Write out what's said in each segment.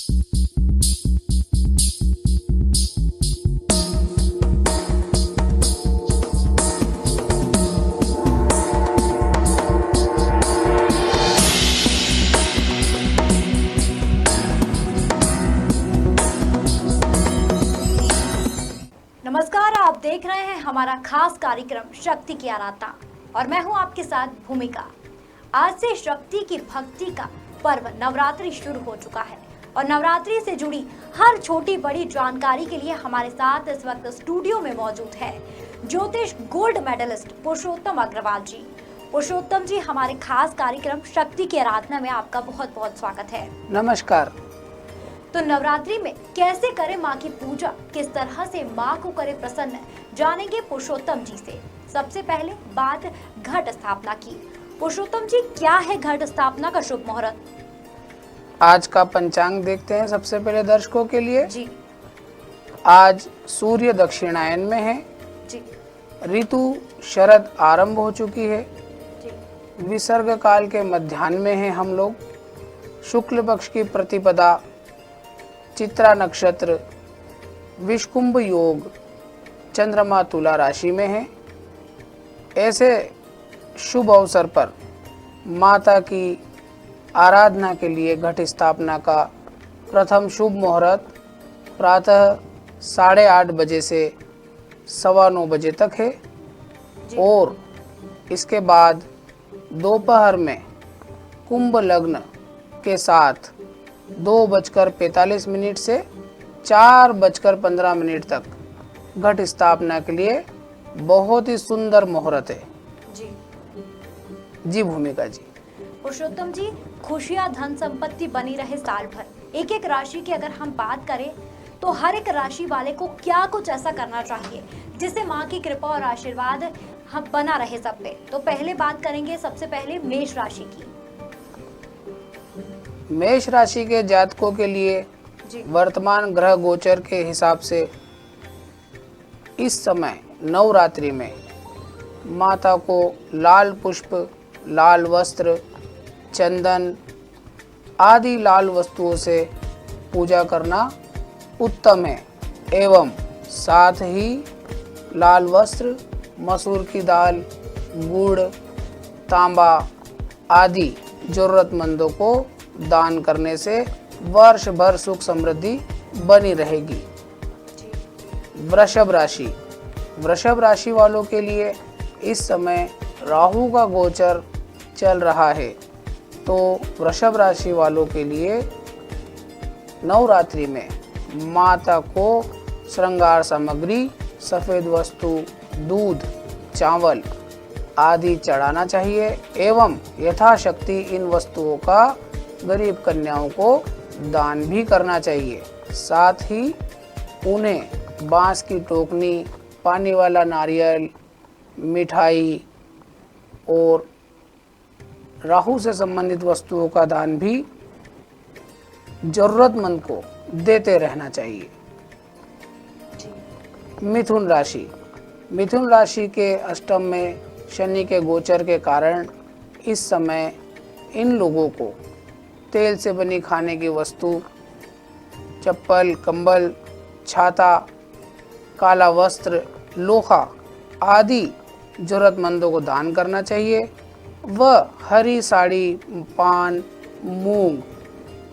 नमस्कार, आप देख रहे हैं हमारा खास कार्यक्रम शक्ति की आराधना और मैं हूं आपके साथ भूमिका। आज से शक्ति की भक्ति का पर्व नवरात्रि शुरू हो चुका है और नवरात्रि से जुड़ी हर छोटी बड़ी जानकारी के लिए हमारे साथ इस वक्त स्टूडियो में मौजूद है ज्योतिष गोल्ड मेडलिस्ट पुरुषोत्तम अग्रवाल जी। पुरुषोत्तम जी, हमारे खास कार्यक्रम शक्ति की आराधना में आपका बहुत बहुत स्वागत है। नमस्कार। तो नवरात्रि में कैसे करें माँ की पूजा, किस तरह से माँ को करें प्रसन्न, जानेंगे पुरुषोत्तम जी से। सबसे पहले बात घट स्थापना की। पुरुषोत्तम जी, क्या है घट स्थापना का शुभ मुहूर्त? आज का पंचांग देखते हैं सबसे पहले दर्शकों के लिए जी। आज सूर्य दक्षिणायन में है जी। ऋतु शरद आरंभ हो चुकी है जी। विसर्ग काल के मध्याह्न में है हम लोग। शुक्ल पक्ष की प्रतिपदा, चित्रा नक्षत्र, विषकुंभ योग, चंद्रमा तुला राशि में है। ऐसे शुभ अवसर पर माता की आराधना के लिए घट स्थापना का प्रथम शुभ मुहूर्त प्रातः 8:30 बजे से 9:15 बजे तक है और इसके बाद दोपहर में कुंभ लग्न के साथ 2:45 से 4:15 तक घट स्थापना के लिए बहुत ही सुंदर मुहूर्त है। जी। जी भूमिका जी। पुरुषोत्तम जी, खुशियां धन संपत्ति बनी रहे साल भर। एक एक राशि की अगर हम बात करें तो हर एक राशि वाले को क्या कुछ ऐसा करना चाहिए जिससे माँ की कृपा और आशीर्वाद हम बना रहे सब पे। तो पहले बात करेंगे सबसे पहले मेष राशि की। मेष राशि के जातकों के लिए वर्तमान ग्रह गोचर के हिसाब से इस समय नवरात्रि में माता को लाल पुष्प, लाल वस्त्र, चंदन आदि लाल वस्तुओं से पूजा करना उत्तम है एवं साथ ही लाल वस्त्र, मसूर की दाल, गुड़, तांबा आदि जरूरतमंदों को दान करने से वर्ष भर सुख समृद्धि बनी रहेगी। वृषभ राशि। वृषभ राशि वालों के लिए इस समय राहु का गोचर चल रहा है, तो वृषभ राशि वालों के लिए नवरात्रि में माता को श्रृंगार सामग्री, सफेद वस्तु, दूध, चावल आदि चढ़ाना चाहिए एवं यथाशक्ति इन वस्तुओं का गरीब कन्याओं को दान भी करना चाहिए। साथ ही उन्हें बांस की टोकनी, पानी वाला नारियल, मिठाई और राहु से संबंधित वस्तुओं का दान भी जरूरतमंद को देते रहना चाहिए। मिथुन राशि। मिथुन राशि के अष्टम में शनि के गोचर के कारण इस समय इन लोगों को तेल से बनी खाने की वस्तु, चप्पल, कंबल, छाता, काला वस्त्र, लोहा आदि जरूरतमंदों को दान करना चाहिए व हरी साड़ी, पान, मूंग,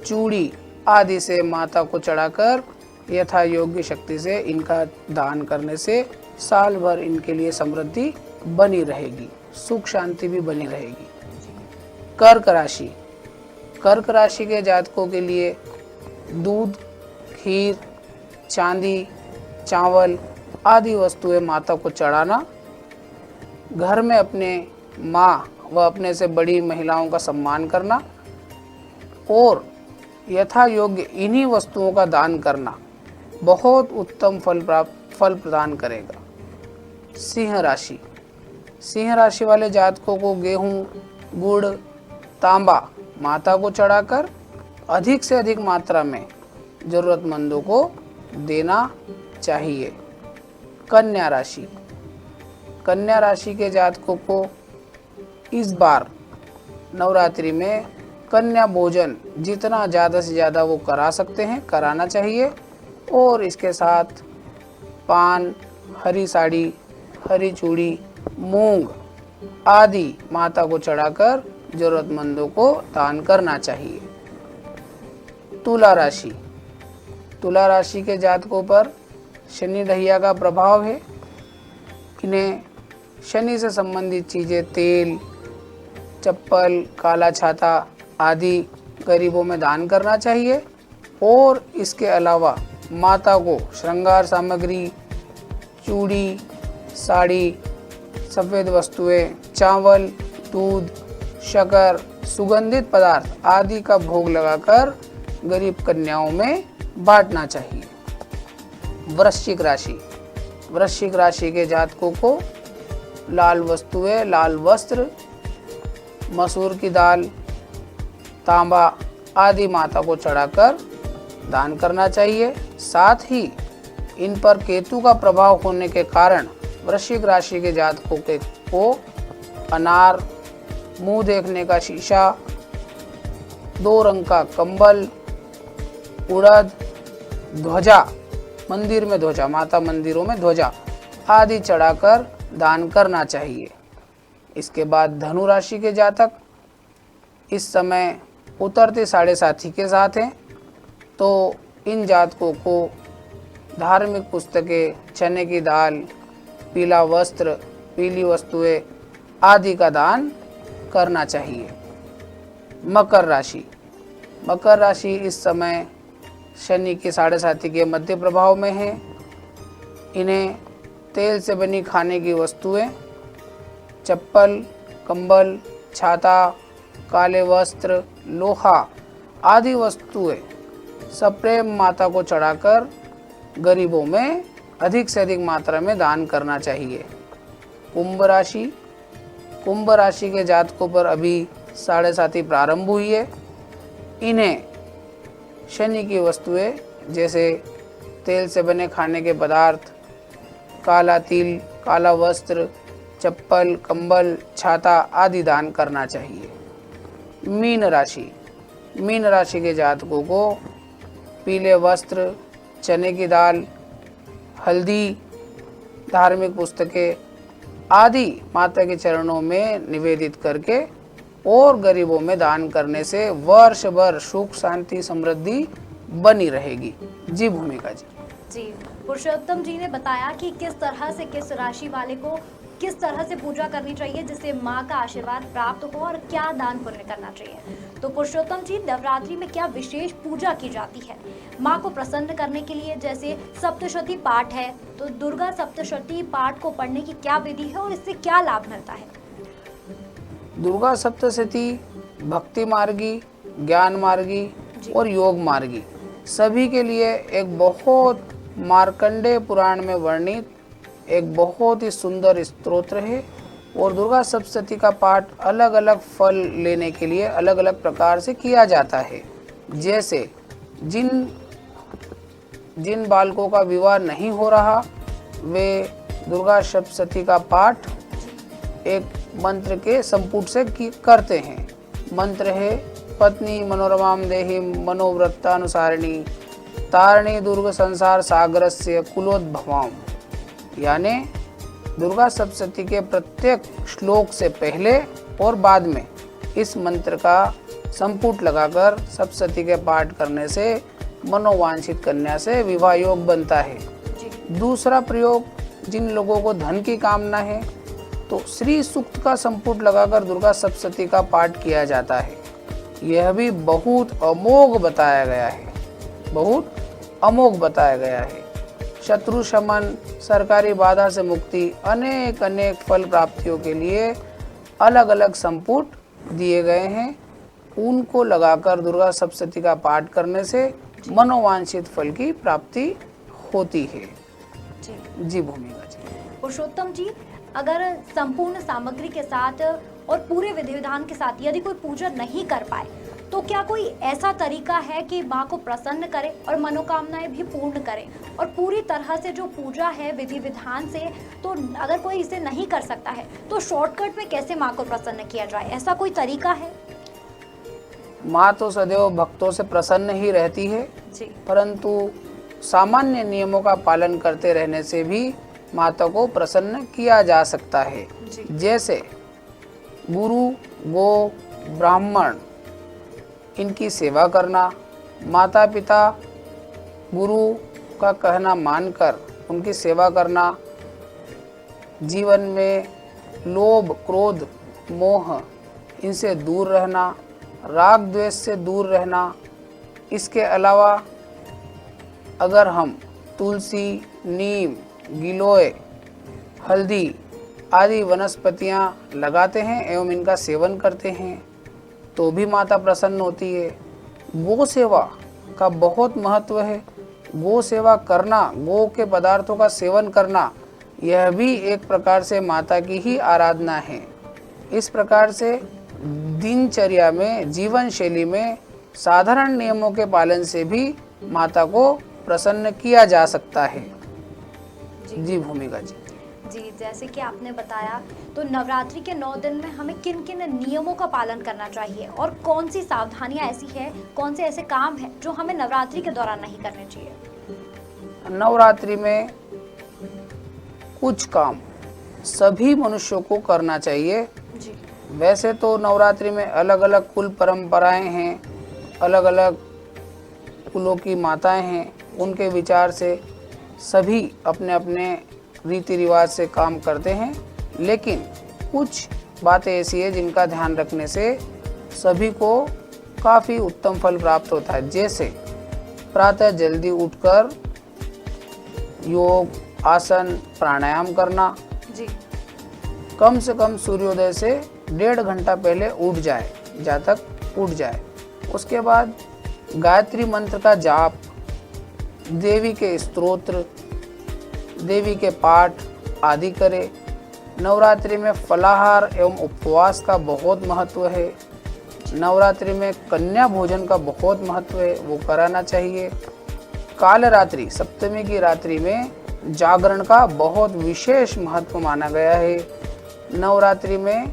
चूड़ी आदि से माता को चढ़ाकर यथा योग्य शक्ति से इनका दान करने से साल भर इनके लिए समृद्धि बनी रहेगी, सुख शांति भी बनी रहेगी। कर्क राशि। कर्क राशि के जातकों के लिए दूध, खीर, चांदी, चावल आदि वस्तुएं माता को चढ़ाना, घर में अपने माँ व अपने से बड़ी महिलाओं का सम्मान करना और यथा योग्य इन्हीं वस्तुओं का दान करना बहुत उत्तम फल प्रदान करेगा। सिंह राशि। सिंह राशि वाले जातकों को गेहूं, गुड़, तांबा माता को चढ़ाकर अधिक से अधिक मात्रा में जरूरतमंदों को देना चाहिए। कन्या राशि। कन्या राशि के जातकों को इस बार नवरात्रि में कन्या भोजन जितना ज़्यादा से ज़्यादा वो करा सकते हैं कराना चाहिए। और इसके साथ पान, हरी साड़ी, हरी चूड़ी, मूंग आदि माता को चढ़ाकर जरूरतमंदों को दान करना चाहिए। तुला राशि, तुला राशि के जातकों पर शनि ढैया का प्रभाव है। इन्हें शनि से संबंधित चीज़ें तेल, चप्पल, काला छाता आदि गरीबों में दान करना चाहिए। और इसके अलावा माता को श्रृंगार सामग्री, चूड़ी, साड़ी, सफ़ेद वस्तुएं, चावल, दूध, शक्कर, सुगंधित पदार्थ आदि का भोग लगाकर गरीब कन्याओं में बांटना चाहिए। वृश्चिक राशि, वृश्चिक राशि के जातकों को लाल वस्तुएं, लाल वस्त्र, मसूर की दाल, तांबा आदि माता को चढ़ाकर दान करना चाहिए। साथ ही इन पर केतु का प्रभाव होने के कारण वृश्चिक राशि के जातकों को अनार, मुंह देखने का शीशा, 2 रंग का कंबल, उड़द, ध्वजा, मंदिर में ध्वजा, माता मंदिरों में ध्वजा आदि चढ़ाकर दान करना चाहिए। इसके बाद धनु राशि के जातक इस समय उतरते साढ़े साथी के साथ हैं, तो इन जातकों को धार्मिक पुस्तकें, चने की दाल, पीला वस्त्र, पीली वस्तुएं आदि का दान करना चाहिए। मकर राशि, मकर राशि इस समय शनि के साढ़े साथी के मध्य प्रभाव में है। इन्हें तेल से बनी खाने की वस्तुएं, चप्पल, कंबल, छाता, काले वस्त्र, लोहा आदि वस्तुएं सप्रेम माता को चढ़ाकर गरीबों में अधिक से अधिक मात्रा में दान करना चाहिए। कुंभ राशि, कुंभ राशि के जातकों पर अभी साढ़े साथी प्रारंभ हुई है। इन्हें शनि की वस्तुएं जैसे तेल से बने खाने के पदार्थ, काला तिल, काला वस्त्र, चप्पल, कंबल, छाता आदि दान करना चाहिए। मीन राशि, मीन राशि के जातकों को पीले वस्त्र, चने की दाल, हल्दी, धार्मिक पुस्तकें आदि माता के चरणों में निवेदित करके और गरीबों में दान करने से वर्ष भर सुख, शांति, समृद्धि बनी रहेगी। जी भूमिका जी। जी, पुरुषोत्तम जी ने बताया कि किस तरह से किस राशि वाले को किस तरह से पूजा करनी चाहिए जिससे माँ का आशीर्वाद प्राप्त हो और क्या दान पुण्य करना चाहिए। तो पुरुषोत्तम जी, नवरात्रि में क्या विशेष पूजा की जाती है माँ को प्रसन्न करने के लिए? जैसे सप्तशती पाठ है, तो दुर्गा सप्तशती पाठ को पढ़ने की क्या विधि है और इससे क्या लाभ मिलता है? दुर्गा सप्तशती भक्ति मार्गी, ज्ञान मार्गी और योग मार्गी सभी के लिए एक बहुत मार्कंडेय पुराण में वर्णित एक बहुत ही सुंदर स्तोत्र है। और दुर्गा सप्तशती का पाठ अलग अलग फल लेने के लिए अलग अलग प्रकार से किया जाता है। जैसे जिन बालकों का विवाह नहीं हो रहा वे दुर्गा सप्तशती का पाठ एक मंत्र के संपुट से करते हैं। मंत्र है, पत्नी मनोरमाम देहि मनोव्रतानुसारिणी तारिणी दुर्ग संसार सागरस्य कुलोद्भवाम। यानी दुर्गा सप्तशती के प्रत्येक श्लोक से पहले और बाद में इस मंत्र का संपुट लगाकर सप्तशती के पाठ करने से मनोवांछित कन्या से विवाह योग बनता है। दूसरा प्रयोग, जिन लोगों को धन की कामना है तो श्री सूक्त का संपुट लगाकर दुर्गा सप्तशती का पाठ किया जाता है। यह भी बहुत अमोघ बताया गया है, बहुत अमोघ बताया गया है। शत्रु शमन, सरकारी बाधा से मुक्ति, अनेक अनेक फल प्राप्तियों के लिए अलग अलग संपुट दिए गए हैं। उनको लगाकर दुर्गा सप्तशती का पाठ करने से मनोवांछित फल की प्राप्ति होती है। जी भूमिका जी। पुरुषोत्तम जी, अगर संपूर्ण सामग्री के साथ और पूरे विधि विधान के साथ यदि कोई पूजा नहीं कर पाए तो क्या कोई ऐसा तरीका है कि माँ को प्रसन्न करे और मनोकामनाएं भी पूर्ण करे? और पूरी तरह से जो पूजा है विधि विधान से, तो अगर कोई इसे नहीं कर सकता है तो शॉर्टकट में कैसे माँ को प्रसन्न किया जाए, ऐसा कोई तरीका है? माँ तो सदैव भक्तों से प्रसन्न ही रहती है, जी परंतु सामान्य नियमों का पालन करते रहने से भी माता को प्रसन्न किया जा सकता है। जी जैसे गुरु, गो, ब्राह्मण इनकी सेवा करना, माता पिता गुरु का कहना मानकर उनकी सेवा करना, जीवन में लोभ, क्रोध, मोह इनसे दूर रहना, राग द्वेष से दूर रहना। इसके अलावा अगर हम तुलसी, नीम, गिलोय, हल्दी आदि वनस्पतियां लगाते हैं एवं इनका सेवन करते हैं तो भी माता प्रसन्न होती है। गो सेवा का बहुत महत्व है। गो सेवा करना, गो के पदार्थों का सेवन करना, यह भी एक प्रकार से माता की ही आराधना है। इस प्रकार से दिनचर्या में, जीवन शैली में साधारण नियमों के पालन से भी माता को प्रसन्न किया जा सकता है। जी भूमिका जी। जी, जैसे कि आपने बताया, तो नवरात्रि के 9 दिन में हमें किन किन नियमों का पालन करना चाहिए और कौन सी सावधानियां ऐसी है, कौन से ऐसे काम हैं जो हमें नवरात्रि के दौरान नहीं करने चाहिए? नवरात्रि में कुछ काम सभी मनुष्यों को करना चाहिए। जी वैसे तो नवरात्रि में अलग अलग कुल परंपराएं हैं, अलग अलग कुलों की माताएं हैं, उनके विचार से सभी अपने अपने रीति रिवाज से काम करते हैं, लेकिन कुछ बातें ऐसी है जिनका ध्यान रखने से सभी को काफ़ी उत्तम फल प्राप्त होता है। जैसे प्रातः जल्दी उठकर योग, आसन, प्राणायाम करना, जी कम से कम सूर्योदय से 1.5 घंटा पहले उठ जाए, जहाँ तक उठ जाए। उसके बाद गायत्री मंत्र का जाप, देवी के स्तोत्र, देवी के पाठ आदि करे। नवरात्रि में फलाहार एवं उपवास का बहुत महत्व है। नवरात्रि में कन्या भोजन का बहुत महत्व है, वो कराना चाहिए। काल रात्रि, सप्तमी की रात्रि में जागरण का बहुत विशेष महत्व माना गया है। नवरात्रि में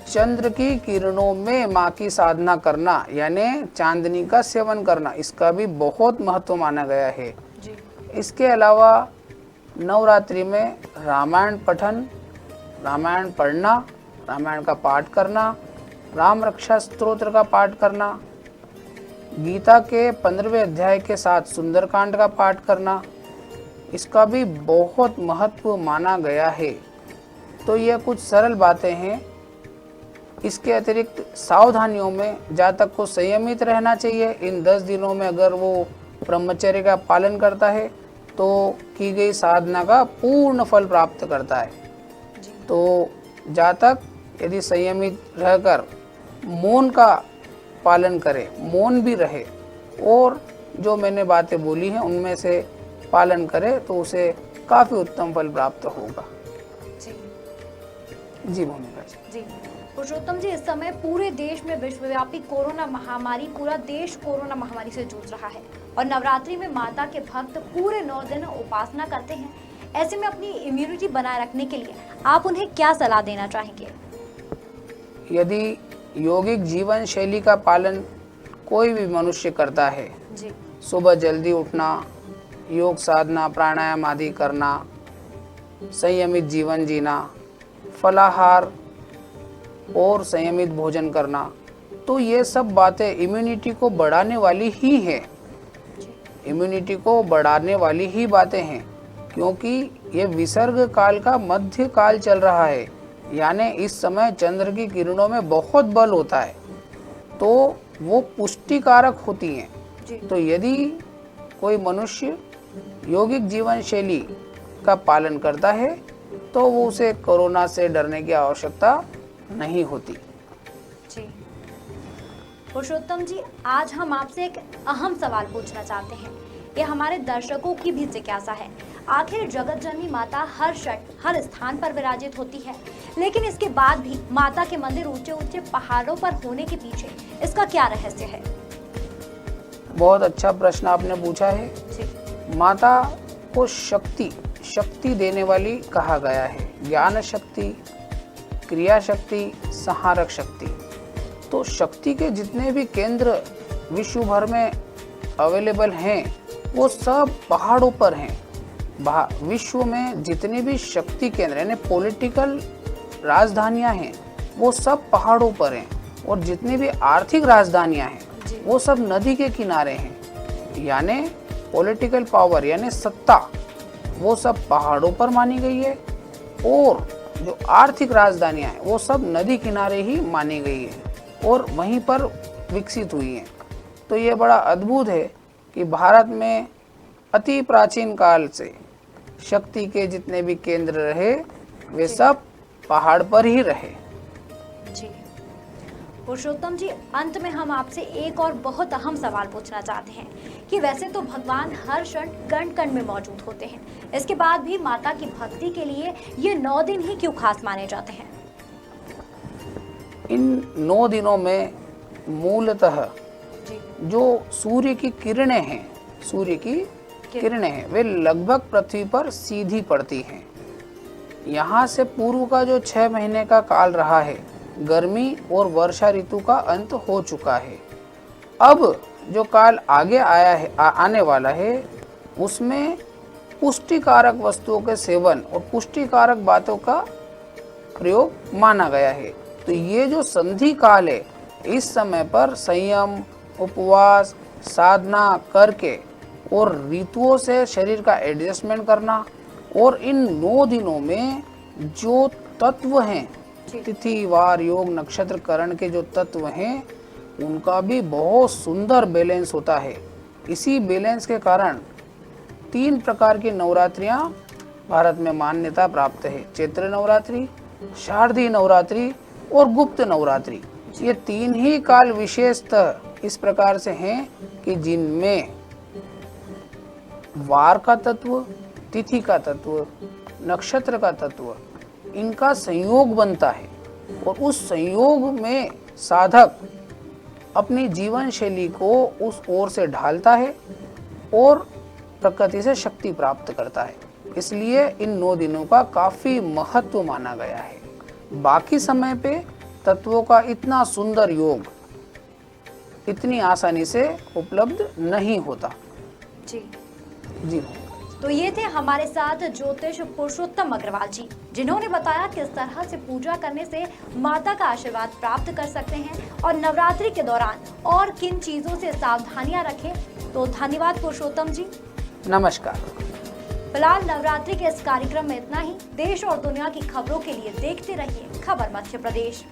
चंद्र की किरणों में माँ की साधना करना, यानी चांदनी का सेवन करना, इसका भी बहुत महत्व माना गया है। जी इसके अलावा नवरात्रि में रामायण पठन, रामायण पढ़ना, रामायण का पाठ करना, राम रक्षा स्तोत्र का पाठ करना, गीता के 15वें अध्याय के साथ सुंदरकांड का पाठ करना, इसका भी बहुत महत्व माना गया है। तो यह कुछ सरल बातें हैं। इसके अतिरिक्त सावधानियों में जातक को संयमित रहना चाहिए। इन 10 दिनों में अगर वो ब्रह्मचर्य का पालन करता है तो की गई साधना का पूर्ण फल प्राप्त करता है। तो जातक यदि संयमित रहकर मौन का पालन करे, मौन भी रहे और जो मैंने बातें बोली हैं उनमें से पालन करे तो उसे काफ़ी उत्तम फल प्राप्त होगा। जी भूमिका जी। जी पुरुषोत्तम जी, इस समय पूरे देश में विश्वव्यापी कोरोना महामारी, पूरा देश कोरोना महामारी से जूझ रहा है और नवरात्रि में माता के भक्त पूरे 9 दिन उपासना करते हैं। ऐसे में अपनी इम्यूनिटी बनाए रखने के लिए आप उन्हें क्या सलाह देना चाहेंगे? यदि यौगिक जीवन शैली का पालन कोई भी मनुष्य करता है, जी सुबह जल्दी उठना, योग साधना, प्राणायाम आदि करना, संयमित जीवन जीना, फलाहार और संयमित भोजन करना, तो ये सब बातें इम्यूनिटी को बढ़ाने वाली ही है। इम्यूनिटी को बढ़ाने वाली ही बातें हैं, क्योंकि ये विसर्ग काल का मध्य काल चल रहा है, यानी इस समय चंद्र की किरणों में बहुत बल होता है, तो वो पुष्टिकारक होती हैं। तो यदि कोई मनुष्य यौगिक जीवन शैली का पालन करता है तो वो उसे कोरोना से डरने की आवश्यकता नहीं होती। जी पुरुषोत्तम जी, आज हम आपसे एक अहम सवाल पूछना चाहते हैं। ये हमारे दर्शकों की भी जिज्ञासा है। आखिर जगत जननी माता हर स्थान पर विराजित होती है, लेकिन इसके बाद भी माता के मंदिर ऊंचे ऊंचे पहाड़ों पर होने के पीछे इसका क्या रहस्य है? बहुत अच्छा प्रश्न आपने पूछा है। जी। माता को शक्ति देने वाली कहा गया है। ज्ञान शक्ति, क्रिया शक्ति, संहारक शक्ति। तो शक्ति के जितने भी केंद्र विश्व भर में अवेलेबल हैं वो सब पहाड़ों पर हैं। विश्व में जितने भी शक्ति केंद्र यानी पॉलिटिकल राजधानियां हैं वो सब पहाड़ों पर हैं, और जितनी भी आर्थिक राजधानियां हैं वो सब नदी के किनारे हैं। यानी पॉलिटिकल पावर यानी सत्ता वो सब पहाड़ों पर मानी गई है, और जो आर्थिक राजधानियां हैं वो सब नदी किनारे ही मानी गई है और वहीं पर विकसित हुई हैं। तो ये बड़ा अद्भुत है कि भारत में अति प्राचीन काल से शक्ति के जितने भी केंद्र रहे वे सब पहाड़ पर ही रहे। जी पुरुषोत्तम जी, अंत में हम आपसे एक और बहुत अहम सवाल पूछना चाहते हैं कि वैसे तो भगवान हर क्षण कण कण में मौजूद होते हैं, इसके बाद भी माता की भक्ति के लिए ये 9 दिन ही क्यों खास माने जाते हैं? इन 9 दिनों में मूलतः जो सूर्य की किरणें हैं, सूर्य की किरणें हैं वे लगभग पृथ्वी पर सीधी पड़ती हैं। यहाँ से पूर्व का जो 6 महीने का काल रहा है, गर्मी और वर्षा ऋतु का अंत हो चुका है। अब जो काल आगे आया है आने वाला है उसमें पुष्टिकारक वस्तुओं के सेवन और पुष्टिकारक बातों का प्रयोग माना गया है। तो ये जो संधि काल है इस समय पर संयम, उपवास, साधना करके और ऋतुओं से शरीर का एडजस्टमेंट करना, और इन 9 दिनों में जो तत्व हैं, तिथि, वार, योग, नक्षत्र, करण के जो तत्व हैं उनका भी बहुत सुंदर बैलेंस होता है। इसी बैलेंस के कारण 3 प्रकार की नवरात्रियां भारत में मान्यता प्राप्त है। चैत्र नवरात्रि, शारदीय नवरात्रि और गुप्त नवरात्रि। ये 3 ही काल विशेषतः इस प्रकार से हैं कि जिनमें वार का तत्व, तिथि का तत्व, नक्षत्र का तत्व, इनका संयोग बनता है, और उस संयोग में साधक अपनी जीवन शैली को उस ओर से ढालता है और प्रकृति से शक्ति प्राप्त करता है। इसलिए इन 9 दिनों का काफी महत्व माना गया है। बाकी समय पे तत्वों का इतना सुंदर योग इतनी आसानी से उपलब्ध नहीं होता। जी तो ये थे हमारे साथ ज्योतिष पुरुषोत्तम अग्रवाल जी, जिन्होंने बताया किस तरह से पूजा करने से माता का आशीर्वाद प्राप्त कर सकते हैं और नवरात्रि के दौरान और किन चीजों से सावधानियां रखें। तो धन्यवाद पुरुषोत्तम जी। नमस्कार। फिलहाल नवरात्रि के इस कार्यक्रम में इतना ही। देश और दुनिया की खबरों के लिए देखते रहिए खबर मध्य प्रदेश।